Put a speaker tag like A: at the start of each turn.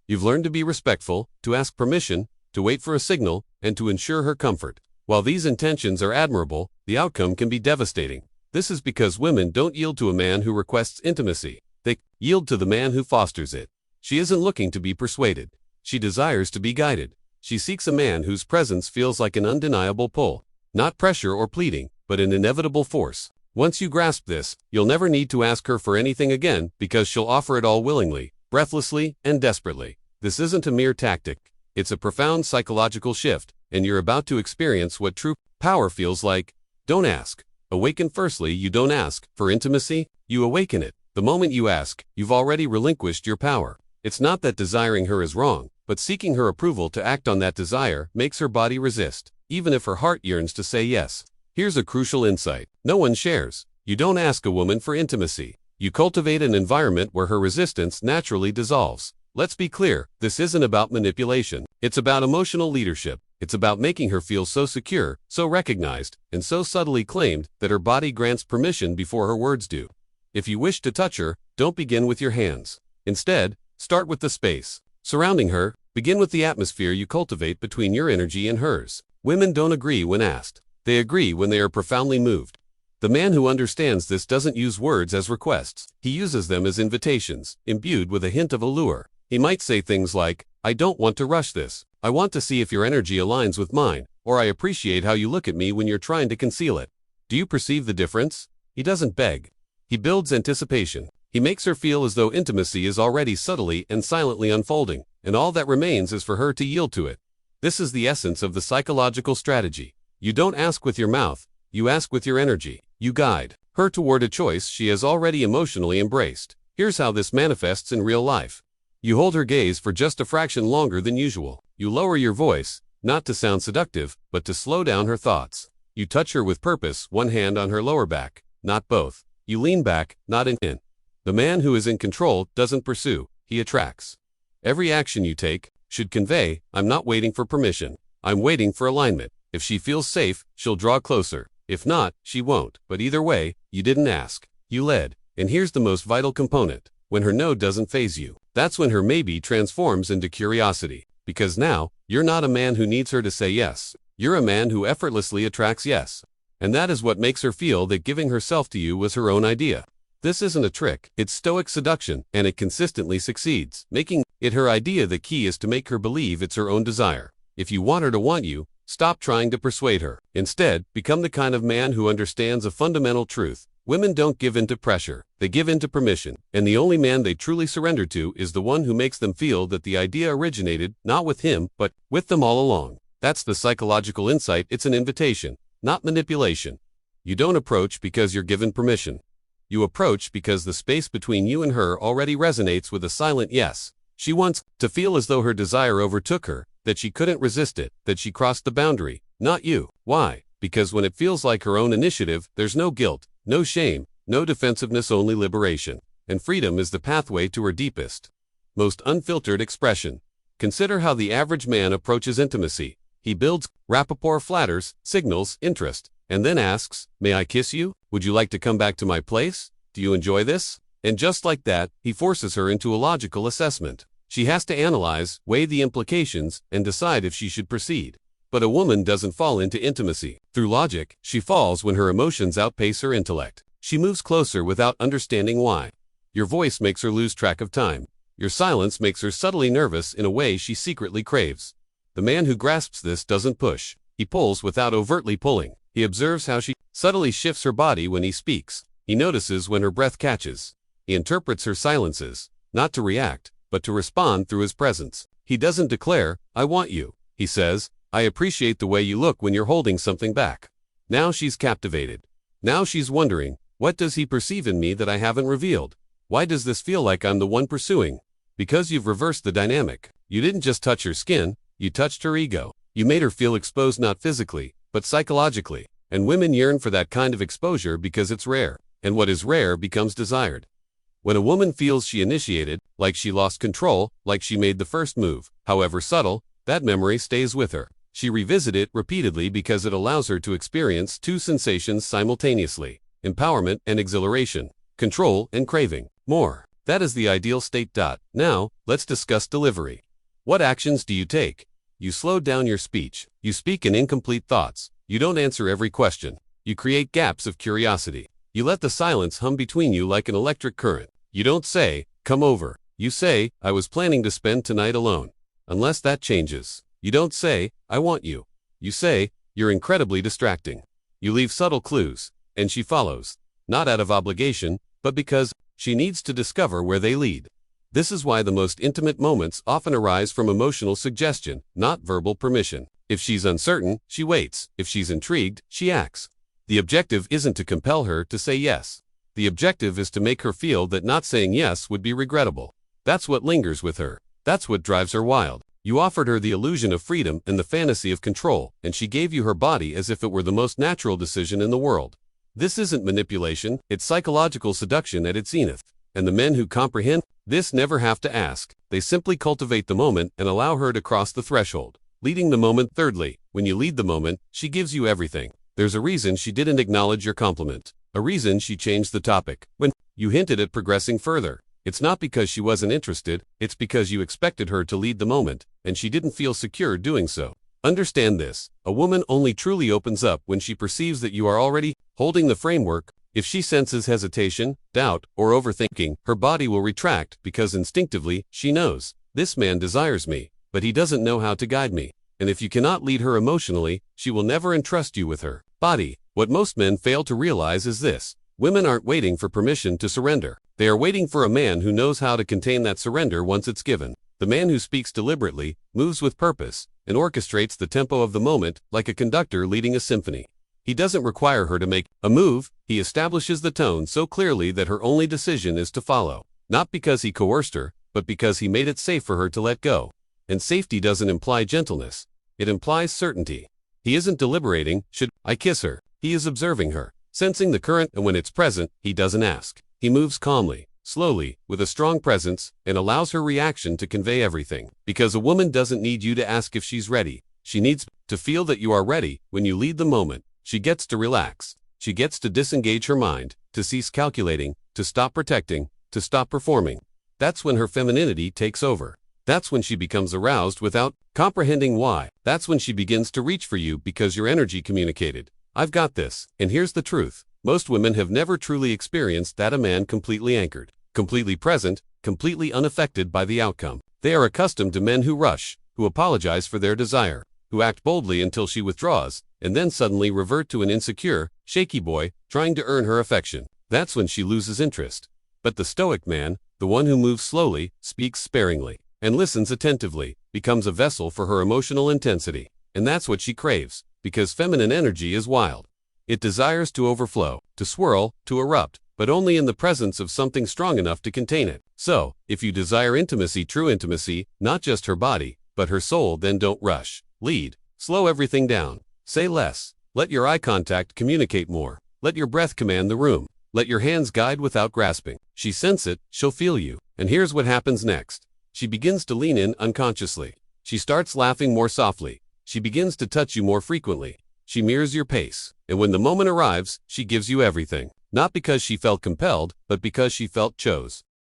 A: You've learned to be respectful, to ask permission, to wait for a signal, and to ensure her comfort. While these intentions are admirable, the outcome can be devastating. This is because women don't yield to a man who requests intimacy. They yield to the man who fosters it. She isn't looking to be persuaded. She desires to be guided. She seeks a man whose presence feels like an undeniable pull. Not pressure or pleading, but an inevitable force. Once you grasp this, you'll never need to ask her for anything again because she'll offer it all willingly, breathlessly, and desperately. This isn't a mere tactic. It's a profound psychological shift, and you're about to experience what true power feels like. Don't ask. Awaken firstly, you don't ask for intimacy, you awaken it. The moment you ask, you've already relinquished your power. It's not that desiring her is wrong, but seeking her approval to act on that desire makes her body resist, even if her heart yearns to say yes. Here's a crucial insight. No one shares. You don't ask a woman for intimacy. You cultivate an environment where her resistance naturally dissolves. Let's be clear, this isn't about manipulation. It's about emotional leadership. It's about making her feel so secure, so recognized, and so subtly claimed that her body grants permission before her words do. If you wish to touch her, don't begin with your hands. Instead, start with the space surrounding her. Begin with the atmosphere you cultivate between your energy and hers. Women don't agree when asked. They agree when they are profoundly moved. The man who understands this doesn't use words as requests. He uses them as invitations, imbued with a hint of allure. He might say things like, "I don't want to rush this. I want to see if your energy aligns with mine," or "I appreciate how you look at me when you're trying to conceal it." Do you perceive the difference? He doesn't beg. He builds anticipation. He makes her feel as though intimacy is already subtly and silently unfolding, and all that remains is for her to yield to it. This is the essence of the psychological strategy. You don't ask with your mouth, you ask with your energy. You guide her toward a choice she has already emotionally embraced. Here's how this manifests in real life. You hold her gaze for just a fraction longer than usual. You lower your voice, not to sound seductive, but to slow down her thoughts. You touch her with purpose, one hand on her lower back, not both. You lean back, not in. The man who is in control doesn't pursue, he attracts. Every action you take should convey, "I'm not waiting for permission. I'm waiting for alignment." If she feels safe, she'll draw closer. If not, she won't. But either way, you didn't ask. You led. And here's the most vital component. When her no doesn't faze you, that's when her maybe transforms into curiosity. Because now, you're not a man who needs her to say yes. You're a man who effortlessly attracts yes. And that is what makes her feel that giving herself to you was her own idea. This isn't a trick. It's Stoic seduction, and it consistently succeeds, making it her idea. The key is to make her believe it's her own desire. If you want her to want you, stop trying to persuade her. Instead, become the kind of man who understands a fundamental truth. Women don't give in to pressure, they give in to permission. And the only man they truly surrender to is the one who makes them feel that the idea originated, not with him, but with them all along. That's the psychological insight. It's an invitation, not manipulation. You don't approach because you're given permission. You approach because the space between you and her already resonates with a silent yes. She wants to feel as though her desire overtook her, that she couldn't resist it, that she crossed the boundary, not you. Why? Because when it feels like her own initiative, there's no guilt, no shame, no defensiveness, only liberation. And freedom is the pathway to her deepest, most unfiltered expression. Consider how the average man approaches intimacy. He builds rapport, flatters, signals interest, and then asks, "May I kiss you? Would you like to come back to my place? Do you enjoy this?" And just like that, he forces her into a logical assessment. She has to analyze, weigh the implications, and decide if she should proceed. But a woman doesn't fall into intimacy through logic. She falls when her emotions outpace her intellect. She moves closer without understanding why. Your voice makes her lose track of time. Your silence makes her subtly nervous in a way she secretly craves. The man who grasps this doesn't push. He pulls without overtly pulling. He observes how she subtly shifts her body when he speaks. He notices when her breath catches. He interprets her silences, not to react, but to respond through his presence. He doesn't declare, "I want you." He says, "I appreciate the way you look when you're holding something back." Now she's captivated. Now she's wondering, what does he perceive in me that I haven't revealed? Why does this feel like I'm the one pursuing? Because you've reversed the dynamic. You didn't just touch her skin, you touched her ego. You made her feel exposed not physically, but psychologically. And women yearn for that kind of exposure because it's rare. And what is rare becomes desired. When a woman feels she initiated, like she lost control, like she made the first move, however subtle, that memory stays with her. She revisits it repeatedly because it allows her to experience two sensations simultaneously: empowerment and exhilaration, control and craving. More. That is the ideal state. Now, let's discuss delivery. What actions do you take? You slow down your speech. You speak in incomplete thoughts. You don't answer every question. You create gaps of curiosity. You let the silence hum between you like an electric current. You don't say, "Come over." You say, "I was planning to spend tonight alone." Unless that changes. You don't say, "I want you." You say, "You're incredibly distracting." You leave subtle clues, and she follows, not out of obligation, but because she needs to discover where they lead. This is why the most intimate moments often arise from emotional suggestion, not verbal permission. If she's uncertain, she waits. If she's intrigued, she acts. The objective isn't to compel her to say yes. The objective is to make her feel that not saying yes would be regrettable. That's what lingers with her. That's what drives her wild. You offered her the illusion of freedom and the fantasy of control, and she gave you her body as if it were the most natural decision in the world. This isn't manipulation, it's psychological seduction at its zenith. And the men who comprehend this never have to ask. They simply cultivate the moment and allow her to cross the threshold. Leading the moment. Thirdly, when you lead the moment, she gives you everything. There's a reason she didn't acknowledge your compliment. A reason she changed the topic when you hinted at progressing further. It's not because she wasn't interested, it's because you expected her to lead the moment, and she didn't feel secure doing so. Understand this, a woman only truly opens up when she perceives that you are already holding the framework. If she senses hesitation, doubt, or overthinking, her body will retract because instinctively, she knows, this man desires me, but he doesn't know how to guide me. And if you cannot lead her emotionally, she will never entrust you with her body. What most men fail to realize is this. Women aren't waiting for permission to surrender. They are waiting for a man who knows how to contain that surrender once it's given. The man who speaks deliberately, moves with purpose, and orchestrates the tempo of the moment like a conductor leading a symphony. He doesn't require her to make a move, he establishes the tone so clearly that her only decision is to follow. Not because he coerced her, but because he made it safe for her to let go. And safety doesn't imply gentleness. It implies certainty. He isn't deliberating, should I kiss her? He is observing her, sensing the current, and when it's present, he doesn't ask. He moves calmly, slowly, with a strong presence, and allows her reaction to convey everything. Because a woman doesn't need you to ask if she's ready. She needs to feel that you are ready when you lead the moment. She gets to relax. She gets to disengage her mind, to cease calculating, to stop protecting, to stop performing. That's when her femininity takes over. That's when she becomes aroused without comprehending why. That's when she begins to reach for you because your energy communicated, "I've got this." And here's the truth. Most women have never truly experienced that, a man completely anchored, completely present, completely unaffected by the outcome. They are accustomed to men who rush, who apologize for their desire, who act boldly until she withdraws, and then suddenly revert to an insecure, shaky boy trying to earn her affection. That's when she loses interest. But the Stoic man, the one who moves slowly, speaks sparingly, and listens attentively, becomes a vessel for her emotional intensity. And that's what she craves, because feminine energy is wild. It desires to overflow, to swirl, to erupt, but only in the presence of something strong enough to contain it. So, if you desire intimacy, true intimacy, not just her body, but her soul, then don't rush. Lead. Slow everything down. Say less. Let your eye contact communicate more. Let your breath command the room. Let your hands guide without grasping. She sense it, she'll feel you. And here's what happens next. She begins to lean in unconsciously. She starts laughing more softly. She begins to touch you more frequently. She mirrors your pace. And when the moment arrives, she gives you everything. Not because she felt compelled, but because she felt chose.